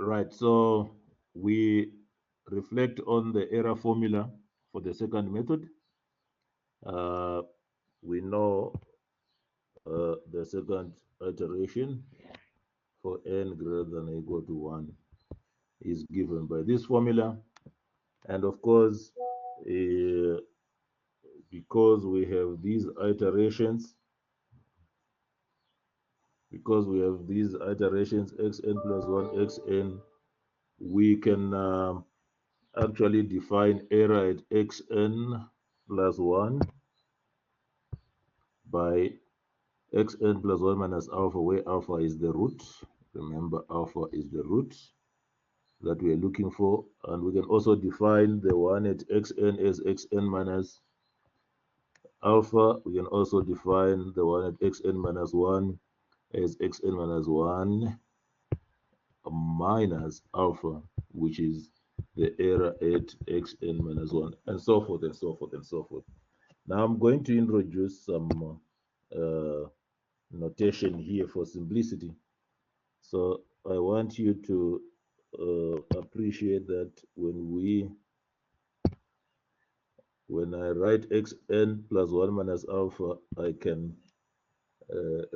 Right, so we reflect on the error formula for the second method. Uh, we know the second iteration for n greater than or equal to 1 is given by this formula. And of course, uh, because we have these iterations, xn plus 1, xn, we can actually define error at xn plus 1 by xn plus 1 minus alpha, where alpha is the root. Remember, alpha is the root that we are looking for. And we can also define the one at xn as xn minus alpha. We can also define the one at xn minus 1 as xn minus 1 minus alpha, which is the error at xn minus 1, and so forth and so forth and so forth. Now I'm going to introduce some uh, notation here for simplicity. So I want you to appreciate that when I write xn plus 1 minus alpha, I can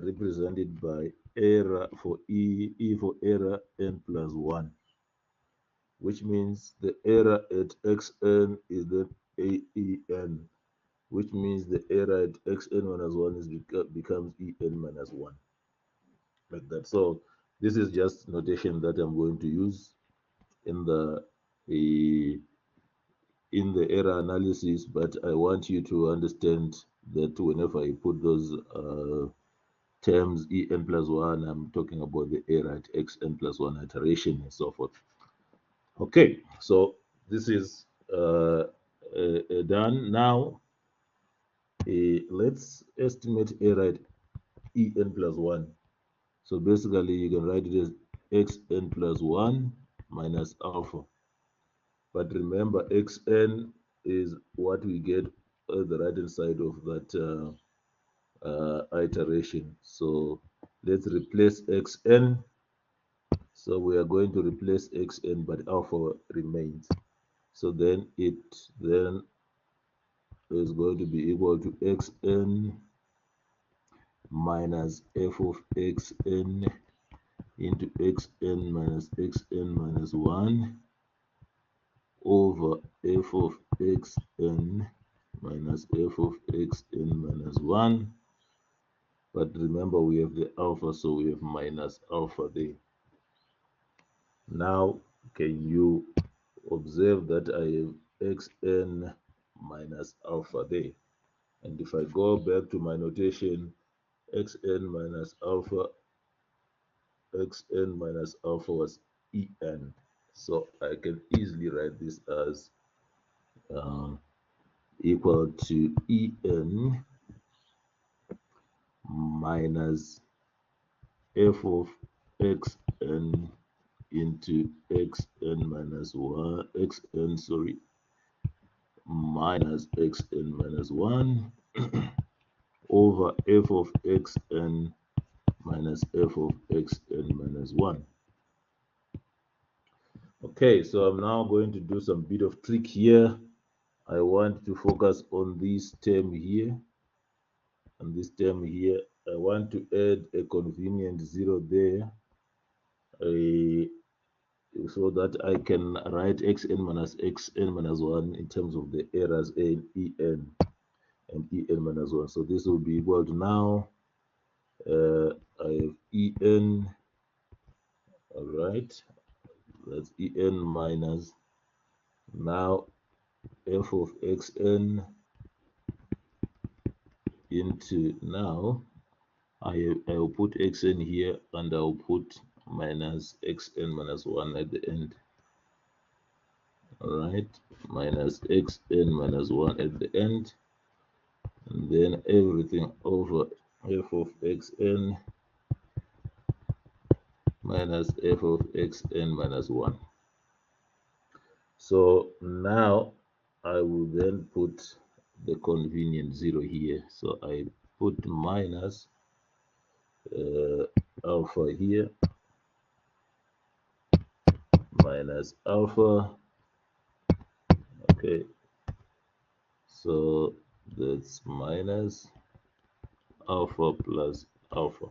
represent it by error for e for error n plus 1, which means the error at xn is the aen, which means the error at xn minus 1 becomes en minus 1, like that. So this is just notation that I'm going to use in the in the error analysis, but I want you to understand that whenever I put those terms en plus 1, I'm talking about the error at xn plus 1 iteration and so forth. Okay, so this is done. Now, let's estimate error at en plus 1. So basically, you can write it as xn plus 1 minus alpha. But remember, xn is what we get at the right hand side of that iteration. So let's replace xn. So we are going to replace xn, but alpha remains. So then it then is going to be equal to xn minus f of xn into xn minus 1 over f of xn minus f of xn minus 1. But remember, we have the alpha, so we have minus alpha there. Now, can you observe that I have xn minus alpha there? And if I go back to my notation, xn minus alpha, xn minus alpha was en. So I can easily write this as equal to en minus f of xn into xn minus 1, xn, sorry, minus xn minus 1 over f of xn minus f of xn minus 1. Okay, so I'm now going to do some bit of trick here. I want to focus on this term here. And this term here, I want to add a convenient 0 there, so that I can write xn minus 1 in terms of the errors in en and en minus 1. So this will be equal to now, I have en, all right, that's en minus now f of xn into now I will put xn here and I'll put minus xn minus 1 at the end. All right, minus xn minus 1 at the end, and then everything over f of xn minus f of xn minus 1. So now I will then put the convenient 0 here. So I put minus alpha here minus alpha. Okay, so that's minus alpha plus alpha.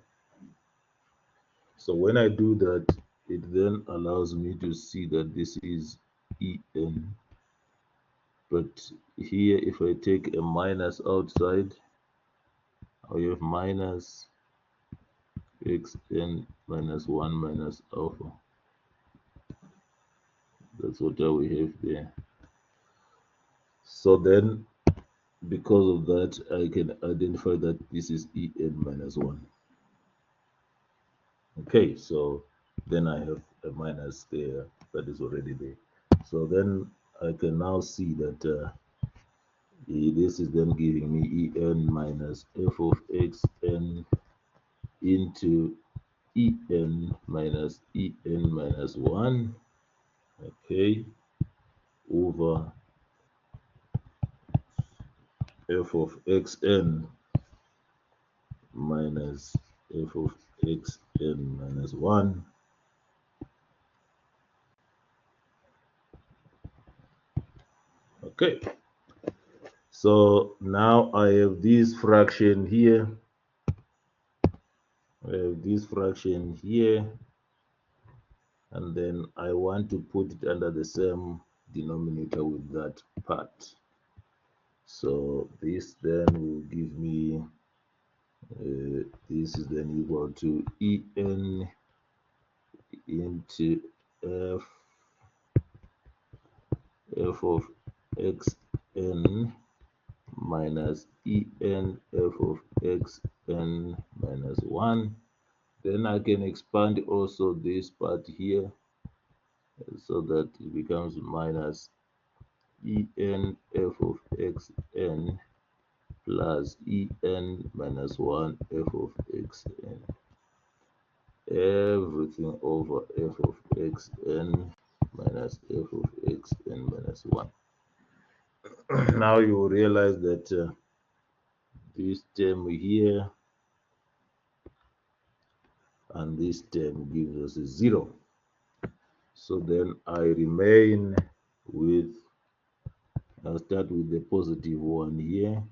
So when I do that, it then allows me to see that this is En. But here, if I take a minus outside, I have minus xn minus 1 minus alpha. That's what we have there. So then, because of that, I can identify that this is En minus 1. Okay, so then I have a minus there that is already there. So then I can now see that this is then giving me En minus f of xn into En minus 1, okay, over f of xn minus f of xn minus 1. Okay, so now I have this fraction here. I have this fraction here, and then I want to put it under the same denominator with that part. So this then will give me this is then equal to En into f of xn minus En f of xn minus 1. Then I can expand also this part here so that it becomes minus En f of xn plus En minus 1 f of xn. Everything over f of xn minus f of xn minus 1. Now you will realize that this term here and this term gives us a 0. So then I remain with, I'll start with the positive one here,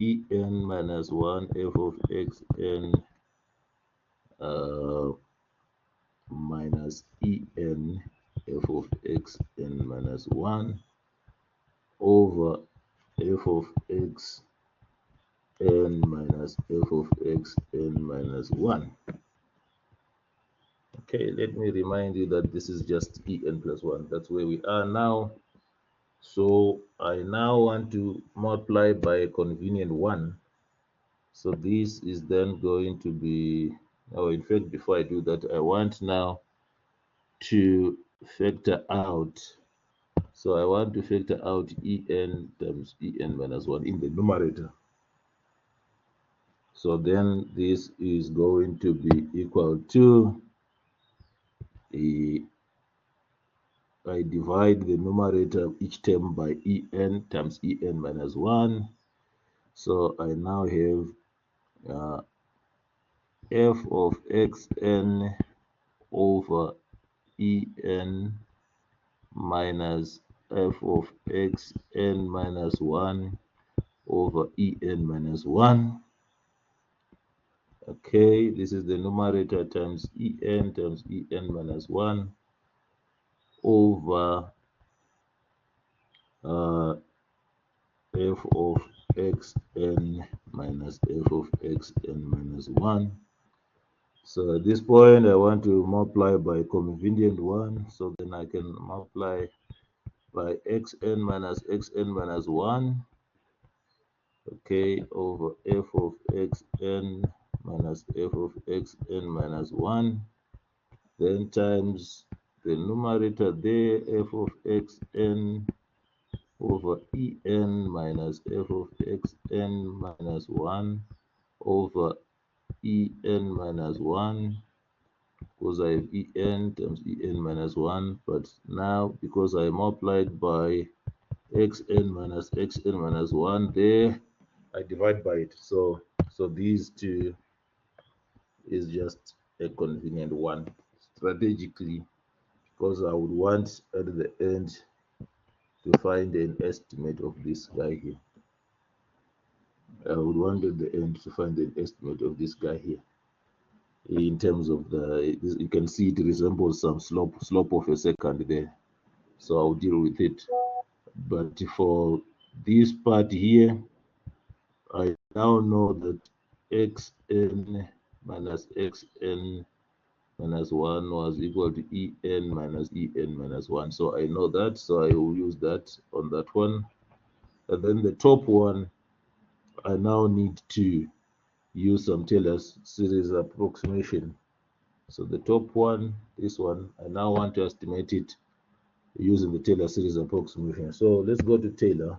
En minus 1 f of xn minus En f of xn minus 1 over f of xn minus f of xn minus 1. Okay, let me remind you that this is just En plus 1. That's where we are now. So I now want to multiply by a convenient 1. So this is then going to be, oh, in fact, before I do that, I want now to factor out. So I want to factor out En times En minus 1 in the numerator. So then this is going to be equal to, I divide the numerator of each term by En times En minus 1. So I now have f of xn over En minus f of xn minus 1 over En minus 1. Okay, this is the numerator times En minus 1 over f of xn minus f of xn minus 1. So at this point, I want to multiply by convenient 1. So then I can multiply by xn minus 1, okay, over f of xn minus f of xn minus 1. Then times the numerator there, f of xn over En minus f of xn minus 1 over En minus 1, because I have En times En minus 1, but now because I multiplied by xn minus 1 there, I divide by it. So these two is just a convenient 1. Strategically, because I would want at the end to find an estimate of this guy here. I would want at the end to find an estimate of this guy here. In terms of you can see it resembles some slope of a secant there. So I'll deal with it. But for this part here, I now know that xn minus xn minus 1 was equal to en minus en minus 1. So I know that, so I will use that on that one. And then the top one, I now need to use some Taylor series approximation. So the top one, this one, I now want to estimate it using the Taylor series approximation. So let's go to Taylor.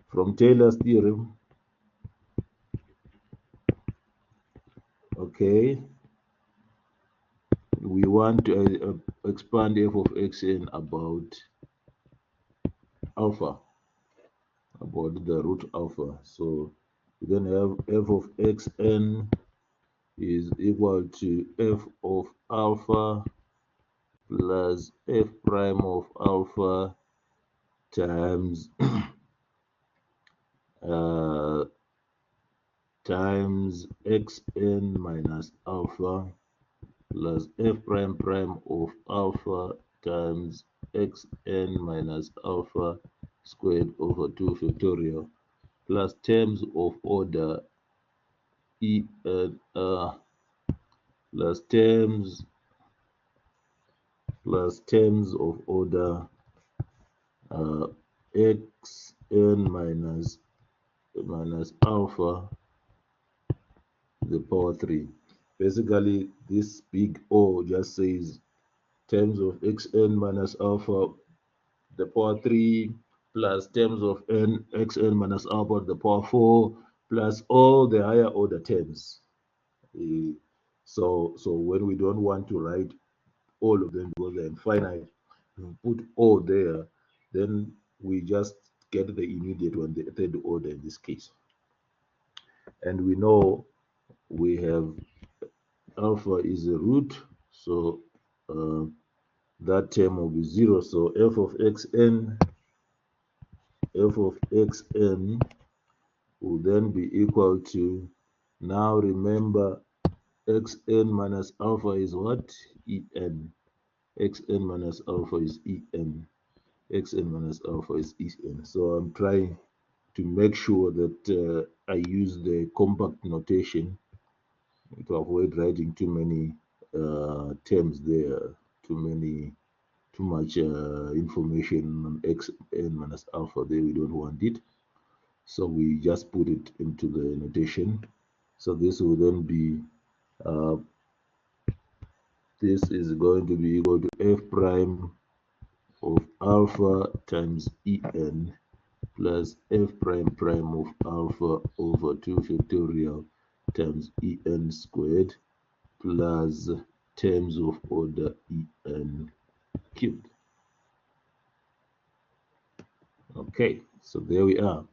From Taylor's theorem, okay, we want to expand f of xn about alpha, about the root alpha. So we then have f of xn is equal to f of alpha plus f prime of alpha times uh, times xn minus alpha plus f prime prime of alpha times xn minus alpha squared over 2 factorial plus terms of order en plus terms of order xn minus alpha to the power 3. Basically, this big O just says terms of xn minus alpha the power 3 plus terms of xn minus alpha to the power 4 plus all the higher order terms. So when we don't want to write all of them because they're infinite, if we put O there, then we just get the immediate one, the third order in this case. And we know we have alpha is a root, so that term will be 0. So f of xn will then be equal to, now remember, xn minus alpha is what? En. Xn minus alpha is En. Xn minus alpha is En. So I'm trying to make sure that I use the compact notation to avoid writing too many terms there, too much information on xn minus alpha there. We don't want it. So we just put it into the notation. So this will then be, this is going to be equal to f prime of alpha times En plus f prime prime of alpha over 2 factorial times En squared plus terms of order En cubed. Okay, so there we are.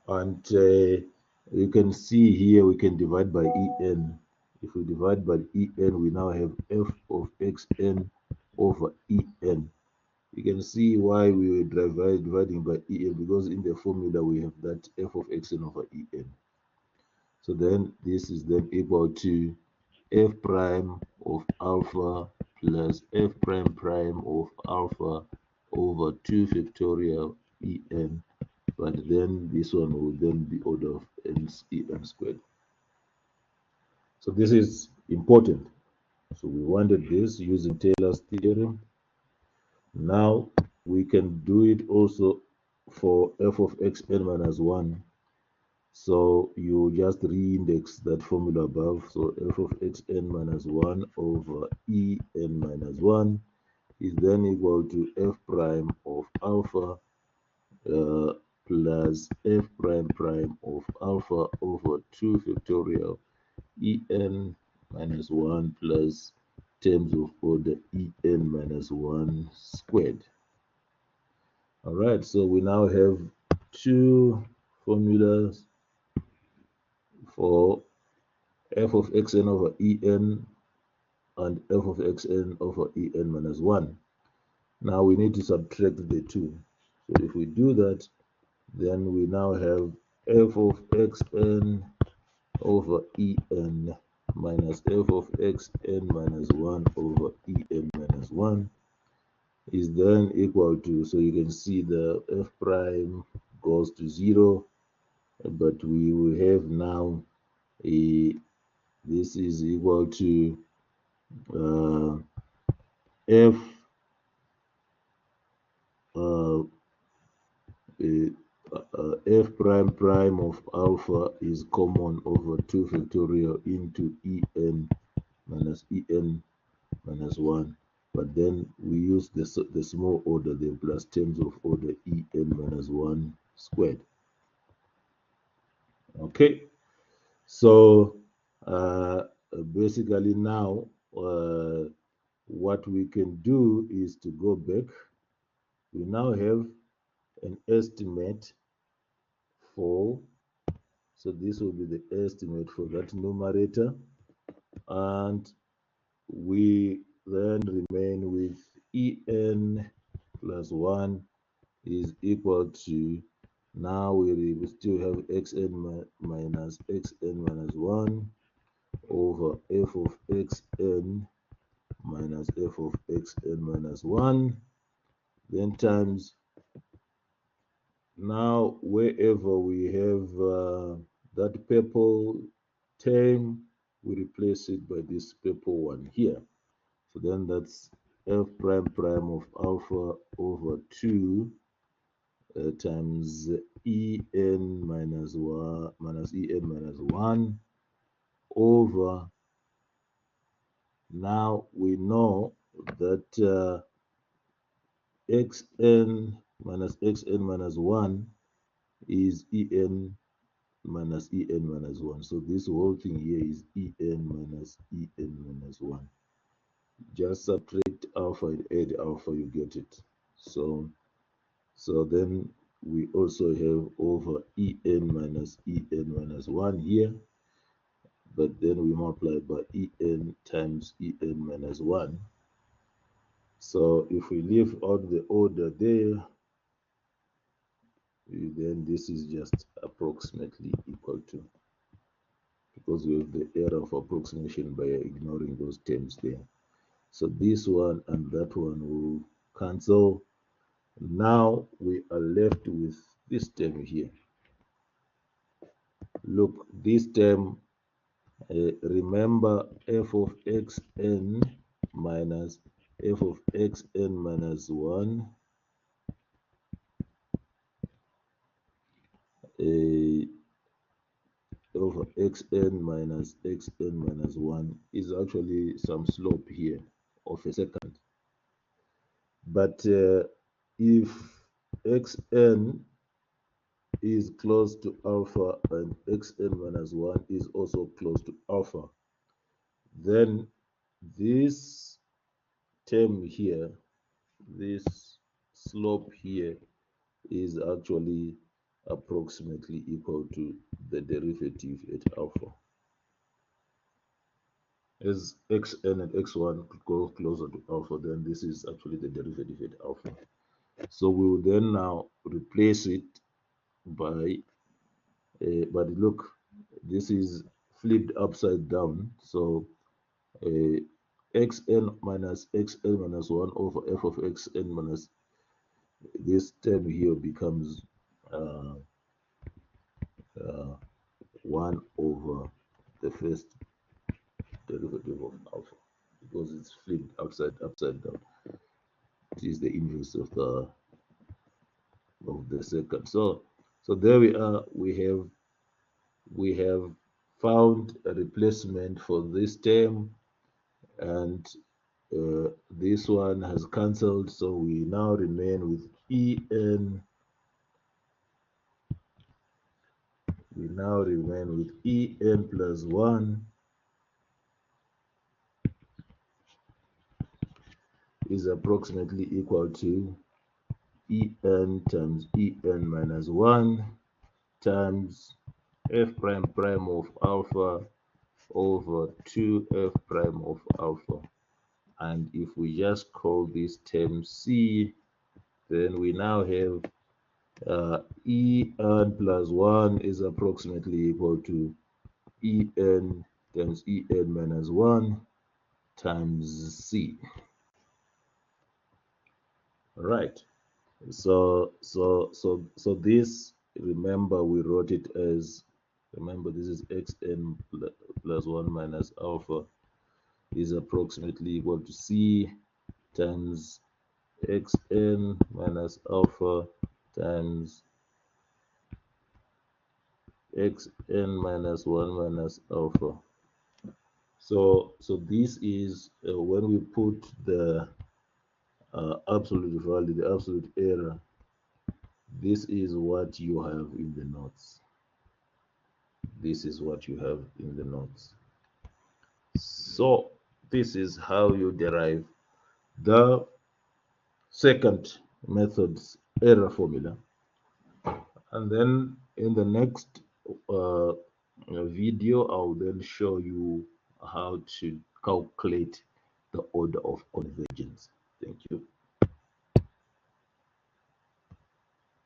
And you can see here we can divide by En. If we divide by En, we now have f of xn over En. You can see why we were dividing by En, because in the formula we have that f of xn over En. So then this is then equal to f prime of alpha plus f prime prime of alpha over 2 factorial En, but then this one will then be order of En squared. So this is important. So we wanted this using Taylor's theorem. Now we can do it also for f of xn minus 1. So you just reindex that formula above. So f of xn minus 1 over En minus 1 is then equal to f prime of alpha plus f prime prime of alpha over 2 factorial En minus 1 plus terms of order En minus 1 squared. All right, so we now have two formulas for f of xn over En and f of xn over en minus 1. Now we need to subtract the two. So if we do that, then we now have f of xn over en minus f of xn minus 1 over en minus 1 is then equal to, so you can see the f prime goes to 0, but we will have now a, this is equal to f uh, f prime prime of alpha is common over 2 factorial into en minus 1. But then we use the small order, the plus terms of order en minus 1 squared. Okay, so basically now what we can do is to go back. We now have an estimate for, so this will be the estimate for that numerator, and we then remain with en plus 1 is equal to, now we still have xn minus 1 over f of xn minus f of xn minus 1, then times, now wherever we have that purple term, we replace it by this purple one here. So then that's f prime prime of alpha over 2 times en minus 1 minus en minus 1 over, now we know that xn minus 1 is en minus 1. So this whole thing here is en minus 1. Just subtract alpha and add alpha, you get it. So then we also have over en minus 1 here, but then we multiply by en times en minus 1. So if we leave out the order there, then this is just approximately equal to, because we have the error of approximation by ignoring those terms there. So this one and that one will cancel. Now we are left with this term here. Look, this term, remember f of xn minus f of xn minus 1 over xn minus 1 is actually some slope here of a secant. But if xn is close to alpha and xn minus 1 is also close to alpha, then this term here, this slope here, is actually approximately equal to the derivative at alpha. As xn and x1 go closer to alpha, then this is actually the derivative at alpha. So we will then now replace it by, but look, this is flipped upside down. So xn minus 1 over f of xn minus, this term here becomes uh, 1 over the first derivative of alpha, because it's flipped upside down. It is the inverse of the second. So there we are. We have found a replacement for this term, and this one has cancelled. So we now remain with en. We now remain with en plus 1 is approximately equal to en times en minus 1 times f prime prime of alpha over 2f prime of alpha. And if we just call this term C, then we now have En plus 1 is approximately equal to En times En minus 1 times C. Right. So this, remember, we wrote it as, remember, this is xn plus 1 minus alpha is approximately equal to C times xn minus alpha times xn minus 1 minus alpha. So this is when we put the absolute value, the absolute error, this is what you have in the notes. This is what you have in the notes. So this is how you derive the second method's error formula. And then in the next video, I'll then show you how to calculate the order of convergence. Thank you.